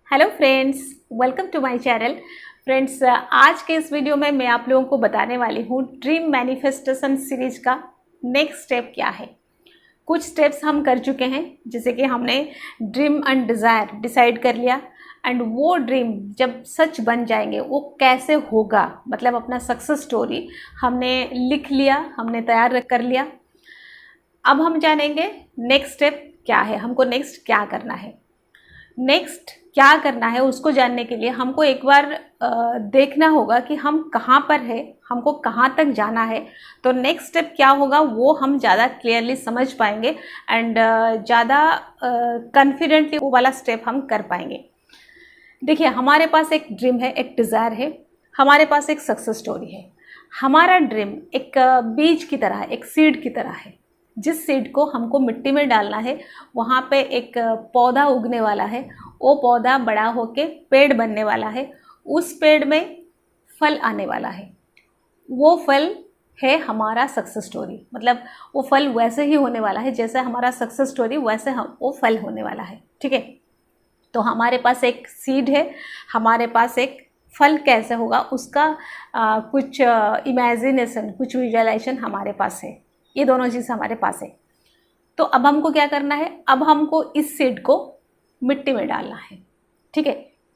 Hello friends, welcome to my channel. Friends, आज के इस वीडियो में मैं आप लोगों को बताने वाली हूँ ड्रीम मैनिफेस्टेशन सीरीज का नेक्स्ट स्टेप क्या है। कुछ स्टेप्स हम कर चुके हैं, जैसे कि हमने ड्रीम एंड डिज़ायर डिसाइड कर लिया एंड वो ड्रीम जब सच बन जाएंगे वो कैसे होगा, मतलब अपना सक्सेस स्टोरी हमने लिख लिया, हमने तैयार कर लिया। अब हम जानेंगे नेक्स्ट स्टेप क्या है, हमको नेक्स्ट क्या करना है। नेक्स्ट क्या करना है उसको जानने के लिए हमको एक बार देखना होगा कि हम कहाँ पर है, हमको कहाँ तक जाना है। तो नेक्स्ट स्टेप क्या होगा वो हम ज़्यादा क्लियरली समझ पाएंगे एंड ज़्यादा कॉन्फिडेंटली वो वाला स्टेप हम कर पाएंगे। देखिए, हमारे पास एक ड्रीम है, एक डिज़ायर है, हमारे पास एक सक्सेस स्टोरी है। हमारा ड्रीम एक बीज की तरह है, एक सीड की तरह है। जिस सीड को हमको मिट्टी में डालना है वहाँ पे एक पौधा उगने वाला है, वो पौधा बड़ा होके पेड़ बनने वाला है, उस पेड़ में फल आने वाला है। वो फल है हमारा सक्सेस स्टोरी, मतलब वो फल वैसे ही होने वाला है जैसे हमारा सक्सेस स्टोरी, वैसे वो फल होने वाला है। ठीक है, तो हमारे पास एक सीड है, हमारे पास एक फल कैसे होगा उसका कुछ इमेजिनेशन, कुछ विजुअलाइजेशन हमारे पास है। ये दोनों चीज़ हमारे पास है। तो अब हमको क्या करना है, अब हमको इस सीड को मिट्टी में डालना है। ठीक है,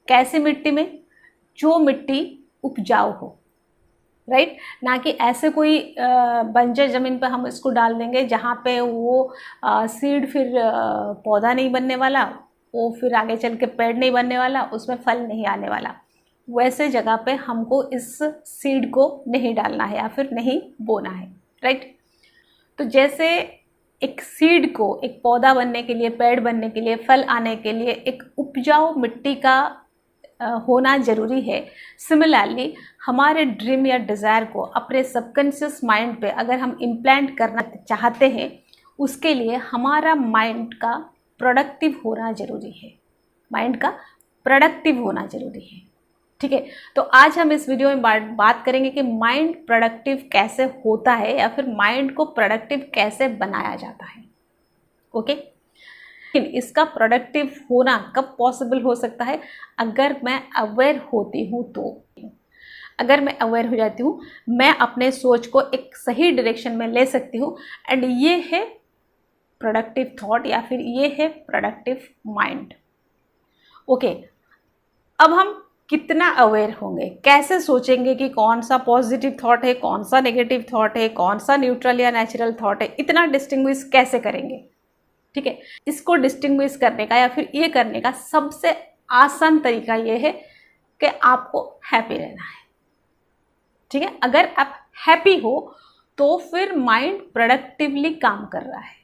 कैसी मिट्टी में? जो मिट्टी उपजाऊ हो, राइट। ना कि ऐसे कोई बंजर ज़मीन पर हम इसको डाल देंगे जहाँ पे वो सीड फिर पौधा नहीं बनने वाला, वो फिर आगे चल के पेड़ नहीं बनने वाला, उसमें फल नहीं आने वाला। वैसे जगह पे हमको इस सीड को नहीं डालना है या फिर नहीं बोना है, राइट। तो जैसे एक सीड को एक पौधा बनने के लिए, पेड़ बनने के लिए, फल आने के लिए एक उपजाऊ मिट्टी का होना ज़रूरी है, सिमिलरली हमारे ड्रीम या डिज़ायर को अपने सबकॉन्शियस माइंड पे अगर हम इम्प्लांट करना चाहते हैं, उसके लिए हमारा माइंड का प्रोडक्टिव होना ज़रूरी है। माइंड का प्रोडक्टिव होना ज़रूरी है। ठीक है, तो आज हम इस वीडियो में बात करेंगे कि माइंड प्रोडक्टिव कैसे होता है या फिर माइंड को प्रोडक्टिव कैसे बनाया जाता है। ओके, लेकिन इसका प्रोडक्टिव होना कब पॉसिबल हो सकता है? अगर मैं अवेयर होती हूँ तो। अगर मैं अवेयर हो जाती हूँ, मैं अपने सोच को एक सही डायरेक्शन में ले सकती हूँ एंड ये है प्रोडक्टिव थॉट या फिर ये है प्रोडक्टिव माइंड। ओके, अब हम कितना अवेयर होंगे, कैसे सोचेंगे कि कौन सा पॉजिटिव थॉट है, कौन सा नेगेटिव थॉट है, कौन सा न्यूट्रल या नेचुरल थॉट है, इतना डिस्टिंग्विश कैसे करेंगे? ठीक है, इसको डिस्टिंग्विश करने का या फिर ये करने का सबसे आसान तरीका ये है कि आपको हैप्पी रहना है। ठीक है, अगर आप हैप्पी हो तो फिर माइंड प्रोडक्टिवली काम कर रहा है।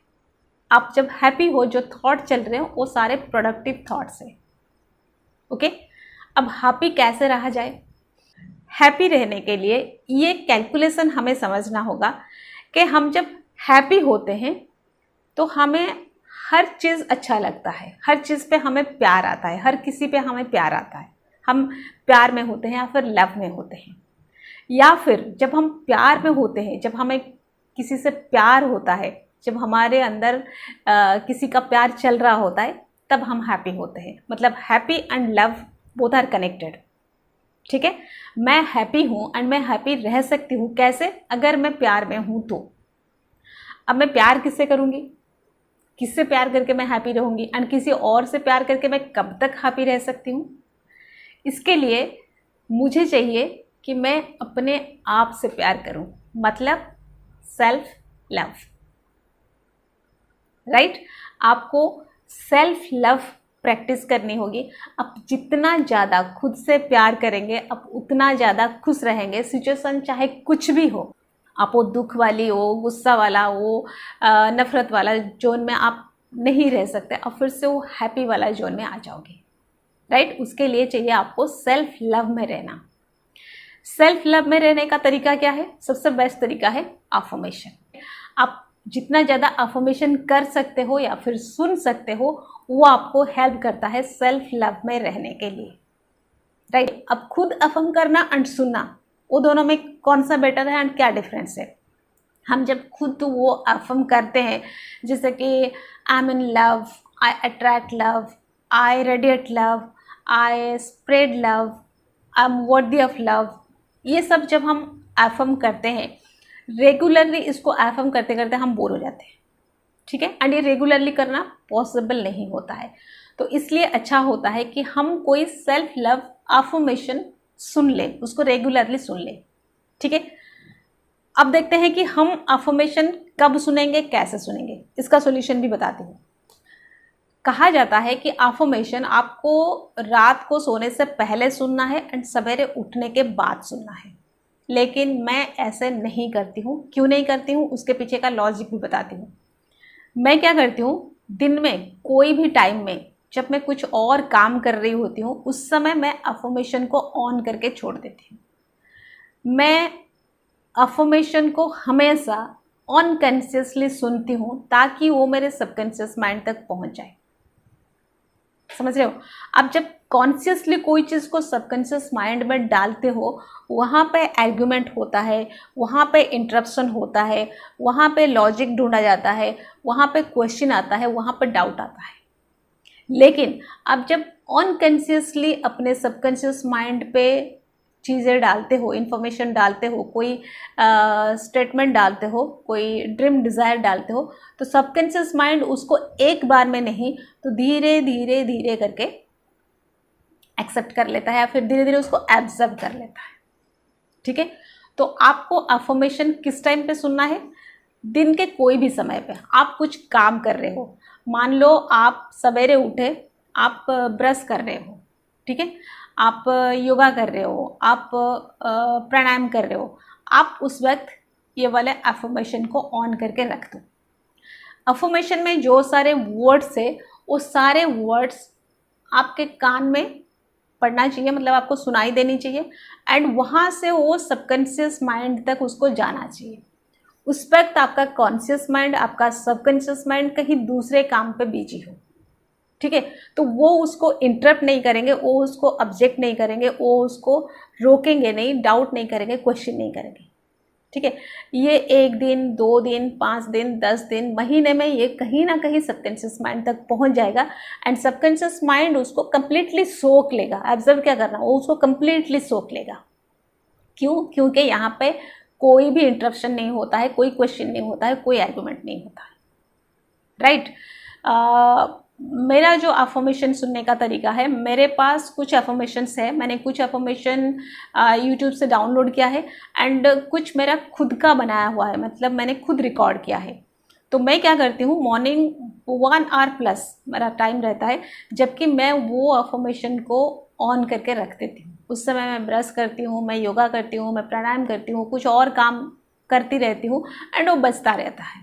आप जब हैप्पी हो, जो थॉट चल रहे हो वो सारे प्रोडक्टिव थॉट्स हैं। ओके, अब हैप्पी कैसे रहा जाए? हैप्पी रहने के लिए ये कैलकुलेशन हमें समझना होगा कि हम जब हैप्पी होते हैं तो हमें हर चीज़ अच्छा लगता है, हर चीज़ पे हमें प्यार आता है, हर किसी पे हमें प्यार आता है। हम प्यार में होते हैं या फिर लव में होते हैं, या फिर जब हम प्यार में होते हैं, जब हमें किसी से प्यार होता है, जब हमारे अंदर किसी का प्यार चल रहा होता है, तब हम हैप्पी होते हैं। मतलब happy and love both are connected. ठीक है, मैं हैप्पी हूँ एंड मैं हैप्पी रह सकती हूँ कैसे? अगर मैं प्यार में हूँ तो। अब मैं प्यार किससे करूँगी? किससे प्यार करके मैं हैप्पी रहूँगी एंड किसी और से प्यार करके मैं कब तक हैप्पी रह सकती हूँ? इसके लिए मुझे चाहिए कि मैं अपने आप से प्यार करूँ, मतलब सेल्फ लव, राइट। आपको सेल्फ लव प्रैक्टिस करनी होगी। आप जितना ज़्यादा खुद से प्यार करेंगे आप उतना ज़्यादा खुश रहेंगे। सिचुएशन चाहे कुछ भी हो, आप वो दुख वाली हो, गुस्सा वाला हो, नफ़रत वाला जोन में आप नहीं रह सकते, अब फिर से वो हैप्पी वाला जोन में आ जाओगे, राइट। उसके लिए चाहिए आपको सेल्फ लव में रहना। सेल्फ लव में रहने का तरीका क्या है? सबसे बेस्ट तरीका है अफर्मेशन। आप जितना ज़्यादा अफर्मेशन कर सकते हो या फिर सुन सकते हो, वो आपको हेल्प करता है सेल्फ लव में रहने के लिए, राइट। अब खुद अफर्म करना एंड सुनना, वो दोनों में कौन सा बेटर है एंड क्या डिफरेंस है? हम जब खुद वो अफर्म करते हैं, जैसे कि I am in love, I attract love, I radiate love, I spread love, I am worthy of love, ये सब जब हम एफर्म करते हैं रेगुलरली, इसको एफर्म करते करते हम बोर हो जाते हैं, ठीक है। एंड ये रेगुलरली करना पॉसिबल नहीं होता है, तो इसलिए अच्छा होता है कि हम कोई सेल्फ लव अफर्मेशन सुन ले, उसको रेगुलरली सुन ले, ठीक है। अब देखते हैं कि हम अफर्मेशन कब सुनेंगे, कैसे सुनेंगे, इसका सॉल्यूशन भी बताती हूँ। कहा जाता है कि अफर्मेशन आपको रात को सोने से पहले सुनना है एंड सवेरे उठने के बाद सुनना है, लेकिन मैं ऐसे नहीं करती हूँ। क्यों नहीं करती हूँ, उसके पीछे का लॉजिक भी बताती हूँ। मैं क्या करती हूँ, दिन में कोई भी टाइम में जब मैं कुछ और काम कर रही होती हूँ उस समय मैं अफर्मेशन को ऑन करके छोड़ देती हूँ। मैं अफर्मेशन को हमेशा अनकॉन्शियसली सुनती हूँ ताकि वो मेरे सबकॉन्शियस माइंड तक पहुँच जाए, समझ रहे हो। अब जब कॉन्शियसली कोई चीज़ को सबकॉन्शियस माइंड में डालते हो, वहाँ पे आर्ग्यूमेंट होता है, वहाँ पे इंटरप्शन होता है, वहाँ पे लॉजिक ढूंढा जाता है, वहाँ पे क्वेश्चन आता है, वहाँ पे डाउट आता है। लेकिन अब जब अनकॉन्शियसली अपने सबकॉन्शियस माइंड पे चीज़ें डालते हो, इन्फॉर्मेशन डालते हो, कोई स्टेटमेंट डालते हो, कोई ड्रीम डिज़ायर डालते हो, तो सबकॉन्शियस माइंड उसको एक बार में नहीं तो धीरे धीरे धीरे करके एक्सेप्ट कर लेता है या फिर धीरे धीरे उसको एब्जर्व कर लेता है, ठीक है। तो आपको अफर्मेशन किस टाइम पे सुनना है, दिन के कोई भी समय पे। आप कुछ काम कर रहे हो, मान लो आप सवेरे उठे, आप ब्रश कर रहे हो, ठीक है, आप योगा कर रहे हो, आप प्राणायाम कर रहे हो, आप उस वक्त ये वाले अफर्मेशन को ऑन करके रख दो। अफर्मेशन में जो सारे वर्ड्स है वो सारे वर्ड्स आपके कान में पढ़ना चाहिए, मतलब आपको सुनाई देनी चाहिए एंड वहाँ से वो सबकॉन्शियस माइंड तक उसको जाना चाहिए। उस वक्त आपका कॉन्शियस माइंड, आपका सबकॉन्शियस माइंड कहीं दूसरे काम पे बिजी हो, ठीक है, तो वो उसको इंटरप्ट नहीं करेंगे, वो उसको ऑब्जेक्ट नहीं करेंगे, वो उसको रोकेंगे नहीं, डाउट नहीं करेंगे, क्वेश्चन नहीं करेंगे, ठीक है। ये 1 दिन, 2 दिन, 5 दिन, 10 दिन, महीने में ये कहीं ना कहीं सबकॉन्शियस माइंड तक पहुंच जाएगा एंड सबकॉन्शियस माइंड उसको कंप्लीटली सोख लेगा। ऑब्जर्व क्या करना, वो उसको कंप्लीटली सोख लेगा। क्यों? क्योंकि यहाँ पे कोई भी इंटरप्शन नहीं होता है, कोई क्वेश्चन नहीं होता है, कोई आर्गुमेंट नहीं होता है, राइट। मेरा जो अफर्मेशन सुनने का तरीका है, मेरे पास कुछ अफर्मेशंस है, मैंने कुछ अफर्मेशन यूट्यूब से डाउनलोड किया है एंड कुछ मेरा खुद का बनाया हुआ है, मतलब मैंने खुद रिकॉर्ड किया है। तो मैं क्या करती हूँ, मॉर्निंग 1 आवर प्लस मेरा टाइम रहता है, जबकि मैं वो अफर्मेशन को ऑन करके रख देती हूँ। उस समय मैं ब्रश करती हूँ, मैं योगा करती हूँ, मैं प्राणायाम करती हूँ, कुछ और काम करती रहती हूँ एंड वो बजता रहता है,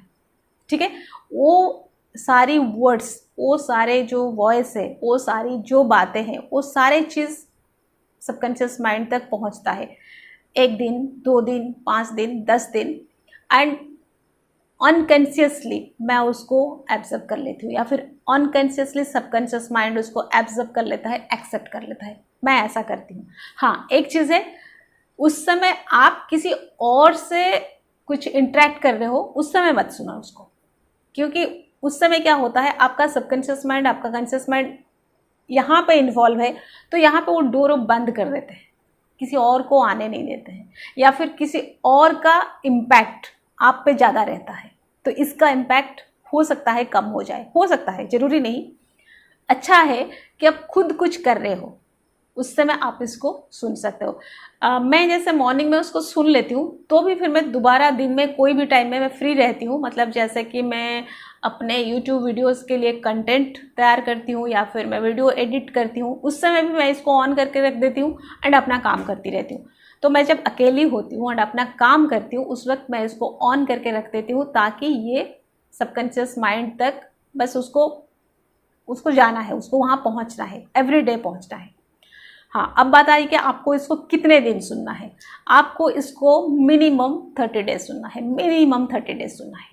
ठीक है। वो सारी वर्ड्स, वो सारे जो वॉइस है, वो सारी जो बातें हैं, वो सारे चीज़ सबकॉन्शियस माइंड तक पहुंचता है। 1 दिन, 2 दिन, 5 दिन, 10 दिन एंड अनकॉन्शियसली मैं उसको एब्जर्व कर लेती हूँ या फिर अनकॉन्शियसली सबकॉन्शियस माइंड उसको एब्जर्व कर लेता है, एक्सेप्ट कर लेता है। मैं ऐसा करती हूँ। हाँ, एक चीज़ है, उस समय आप किसी और से कुछ इंटरेक्ट कर रहे हो, उस समय मत सुना उसको, क्योंकि उस समय क्या होता है, आपका सबकॉन्शियस माइंड, आपका कॉन्शियस माइंड यहाँ पे इन्वॉल्व है, तो यहाँ पे वो डोर बंद कर देते हैं, किसी और को आने नहीं देते हैं, या फिर किसी और का इम्पैक्ट आप पे ज़्यादा रहता है, तो इसका इम्पैक्ट हो सकता है कम हो जाए, हो सकता है, ज़रूरी नहीं। अच्छा है कि आप खुद कुछ कर रहे हो, उस समय आप इसको सुन सकते हो। मैं जैसे मॉर्निंग में उसको सुन लेती हूँ, तो भी फिर मैं दोबारा दिन में कोई भी टाइम में मैं फ्री रहती हूँ, मतलब जैसे कि मैं अपने YouTube वीडियोस के लिए कंटेंट तैयार करती हूँ या फिर मैं वीडियो एडिट करती हूँ, उस समय भी मैं इसको ऑन करके रख देती हूँ एंड अपना काम करती रहती हूँ। तो मैं जब अकेली होती हूँ एंड अपना काम करती हूँ, उस वक्त मैं इसको ऑन करके रख देती हूँ ताकि ये सबकॉन्शियस माइंड तक बस उसको जाना है, उसको वहाँ पहुँचना है, एवरीडे पहुँचना है। हाँ, अब बात आई कि आपको इसको कितने दिन सुनना है। आपको इसको मिनिमम 30 डेज सुनना है, मिनिमम 30 डेज सुनना है।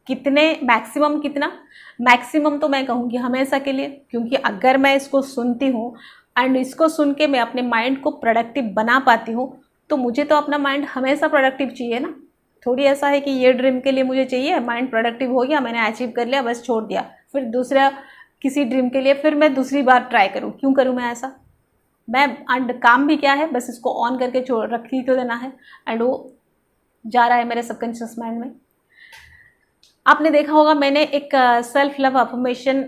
कितने, मैक्सिमम कितना? मैक्सिमम तो मैं कहूँगी हमेशा के लिए, क्योंकि अगर मैं इसको सुनती हूँ एंड इसको सुन के मैं अपने माइंड को प्रोडक्टिव बना पाती हूँ, तो मुझे तो अपना माइंड हमेशा प्रोडक्टिव चाहिए ना। थोड़ी ऐसा है कि ये ड्रीम के लिए मुझे चाहिए, माइंड प्रोडक्टिव हो गया, मैंने अचीव कर लिया, बस छोड़ दिया, फिर दूसरा किसी ड्रीम के लिए, फिर मैं दूसरी बार ट्राई करूँ। क्यों करूँ मैं ऐसा? मैं काम भी क्या है, बस इसको ऑन करके छोड़ रख ही तो देना है एंड वो जा रहा है मेरे सबकॉन्शियस माइंड में। आपने देखा होगा मैंने एक self love affirmation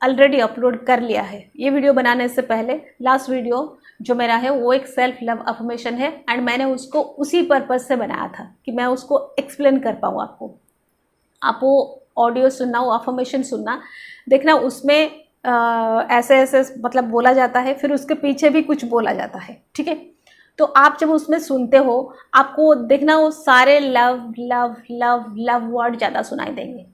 already upload कर लिया है। ये वीडियो बनाने से पहले लास्ट वीडियो जो मेरा है वो एक सेल्फ लव अफर्मेशन है एंड मैंने उसको उसी पर्पज से बनाया था कि मैं उसको एक्सप्लेन कर पाऊँ आपको। आप वो ऑडियो सुनना, वो अफर्मेशन सुनना, देखना उसमें ऐसे ऐसे मतलब बोला जाता है, फिर उसके पीछे भी कुछ बोला जाता है, ठीक है। तो आप जब उसमें सुनते हो आपको देखना वो सारे love love love love word ज़्यादा सुनाई देंगे।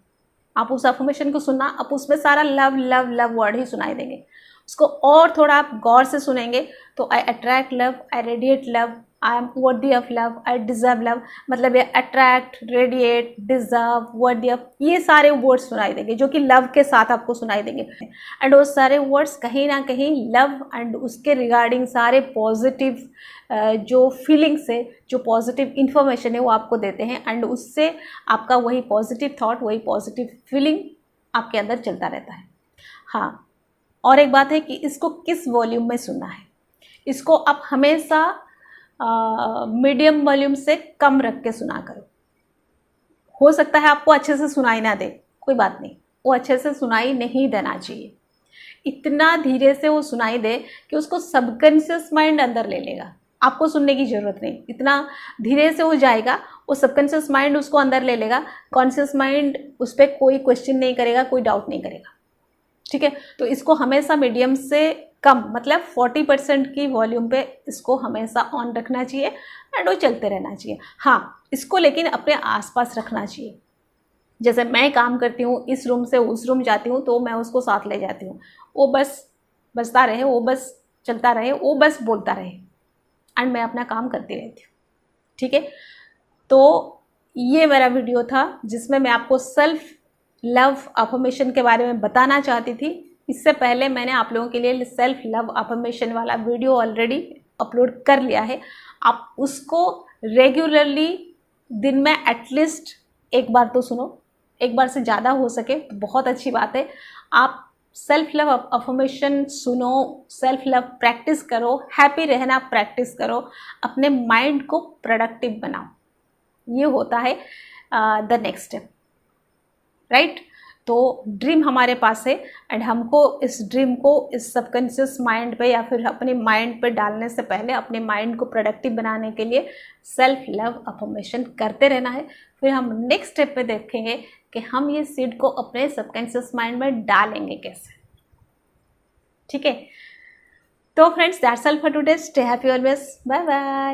आप उस अफर्मेशन को सुनना, आप उसमें सारा लव लव लव वर्ड ही सुनाई देंगे। उसको और थोड़ा आप गौर से सुनेंगे तो I attract love, I radiate love, I am worthy of love, I deserve love, मतलब ये attract, radiate, deserve, worthy of, ये सारे वर्ड्स सुनाई देंगे जो कि लव के साथ आपको सुनाई देंगे। एंड वो सारे वर्ड्स कहीं ना कहीं लव एंड उसके रिगार्डिंग सारे पॉजिटिव जो फीलिंग्स है, जो पॉजिटिव इन्फॉर्मेशन है वो आपको देते हैं एंड उससे आपका वही पॉजिटिव थॉट, वही पॉजिटिव फीलिंग आपके अंदर चलता रहता है। हाँ, और एक बात है कि इसको किस वॉल्यूम में सुनना है। इसको आप हमेशा मीडियम वॉल्यूम से कम रख के सुना करो। हो सकता है आपको अच्छे से सुनाई ना दे, कोई बात नहीं, वो अच्छे से सुनाई नहीं देना चाहिए। इतना धीरे से वो सुनाई दे कि उसको सबकॉन्शियस माइंड अंदर ले लेगा, आपको सुनने की ज़रूरत नहीं। इतना धीरे से हो जाएगा, वो सबकॉन्शियस माइंड उसको अंदर ले लेगा, कॉन्शियस माइंड उस पर कोई क्वेश्चन नहीं करेगा, कोई डाउट नहीं करेगा, ठीक है। तो इसको हमेशा मीडियम से कम, मतलब 40% की वॉल्यूम पे इसको हमेशा ऑन रखना चाहिए एंड वो चलते रहना चाहिए। हाँ, इसको लेकिन अपने आसपास रखना चाहिए। जैसे मैं काम करती हूँ, इस रूम से उस रूम जाती हूँ तो मैं उसको साथ ले जाती हूँ, वो बस बजता रहे, वो बस चलता रहे, वो बस बोलता रहे एंड मैं अपना काम करती रहती हूँ, ठीक है। तो ये मेरा वीडियो था जिसमें मैं आपको सेल्फ लव अफर्मेशन के बारे में बताना चाहती थी। इससे पहले मैंने आप लोगों के लिए सेल्फ लव अफर्मेशन वाला वीडियो ऑलरेडी अपलोड कर लिया है। आप उसको रेगुलरली दिन में एटलीस्ट एक बार तो सुनो, एक बार से ज़्यादा हो सके तो बहुत अच्छी बात है। आप सेल्फ लव अफर्मेशन सुनो, सेल्फ लव प्रैक्टिस करो, हैप्पी रहना प्रैक्टिस करो, अपने माइंड को प्रोडक्टिव बनाओ। ये होता है द नेक्स्ट स्टेप, राइट। तो ड्रीम हमारे पास है एंड हमको इस ड्रीम को इस सबकॉन्शियस माइंड पे या फिर अपने माइंड पे डालने से पहले अपने माइंड को प्रोडक्टिव बनाने के लिए सेल्फ लव अफर्मेशन करते रहना है। फिर हम नेक्स्ट स्टेप पे देखेंगे कि हम ये सीड को अपने सबकॉन्शियस माइंड में डालेंगे कैसे, ठीक है। तो friends, that's all for today. Stay happy always, bye bye.